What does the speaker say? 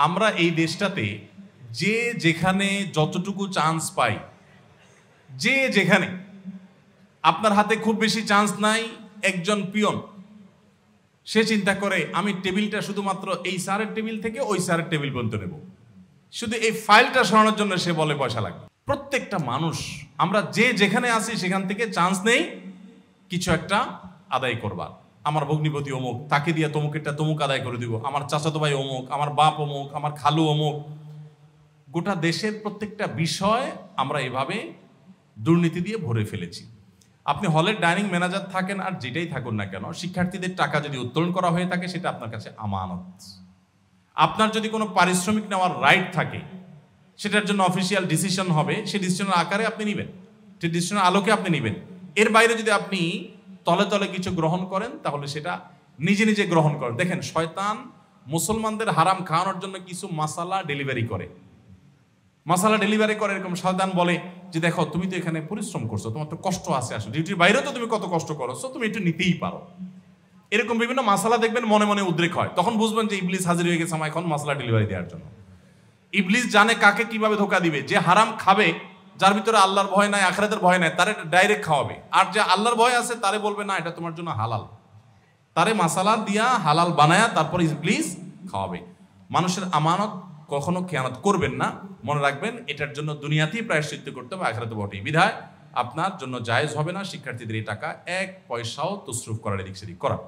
আমরা এই দেশটাতে যে যেখানে যতটুকু চান্স পাই, যে যেখানে, আপনার হাতে খুব বেশি চান্স নাই, একজন পিয়ন সে চিন্তা করে আমি টেবিলটা শুধুমাত্র এই স্যারের টেবিল থেকে ওই স্যারের টেবিল পর্যন্ত নেব, শুধু এই ফাইলটা সরানোর জন্য সে বলে পয়সা লাগবে। প্রত্যেকটা মানুষ আমরা যে যেখানে আসি সেখান থেকে চান্স নেই কিছু একটা আদায় করবার। আমার ভগ্নিপতি অমুক, তাকে দিয়ে তমুকেরটা তমুক আদায় করে দিব, আমার চাচাতো ভাই অমুক, আমার বাপ অমুক, আমার খালু অমুক। গোটা দেশের প্রত্যেকটা বিষয় আমরা এভাবে দুর্নীতি দিয়ে ভরে ফেলেছি। আপনি হলের ডাইনিং ম্যানেজার থাকেন আর যেটাই থাকুন না কেন, শিক্ষার্থীদের টাকা যদি উত্তোলন করা হয়ে থাকে সেটা আপনার কাছে আমানত। আপনার যদি কোনো পারিশ্রমিক নেওয়ার রাইট থাকে, সেটার জন্য অফিসিয়াল ডিসিশন হবে, সেই ডিসিশনের আকারে আপনি নেবেন, সেই ডিসিশনের আলোকে আপনি নেবেন। এর বাইরে যদি আপনি তলে তলে কিছু গ্রহণ করেন তাহলে সেটা নিজে নিজে গ্রহণ করেন। দেখেন, শয়তান মুসলমানদের হারাম খাওয়ানোর জন্য কিছু মাসালা ডেলিভারি করে। মশালা ডেলিভারি করে এরকম শয়তান বলে যে দেখো তুমি তো এখানে পরিশ্রম করছো, তোমার তো কষ্ট আছে, আসলে ডিউটির বাইরেও তো তুমি কত কষ্ট করছো, তুমি একটু নিতেই পারো। এরকম বিভিন্ন মশালা দেখবেন মনে মনে উদ্রেক হয়, তখন বুঝবেন যে ইবলিস হাজির হয়ে গেছে আমার এখন মশলা ডেলিভারি দেওয়ার জন্য। ইবলিস জানে কাকে কিভাবে ধোকা দিবে। যে হারাম খাবে, যার ভিতরে আল্লাহর ভয় নাই, আখিরাতের ভয় নাই, তারে ডাইরেক্ট খাওয়াবে। আর যে আল্লাহর ভয় আছে তারে বলবে না এটা তোমার জন্য হালাল, তারে মশালা দিয়া হালাল বানায়া তারপর ইবলিস খাওয়াবে। মানুষের আমানত কখনো খেয়ানত করবেন না, মনে রাখবেন এটার জন্য দুনিয়াতেই প্রায়শ্চিত্ত করতে হবে, আখিরাতে বটেই। বিধায় আপনার জন্য জায়েজ হবে না শিক্ষার্থীদের এই টাকা এক পয়সাও তসরুফ করার এদিক সেদিক করা।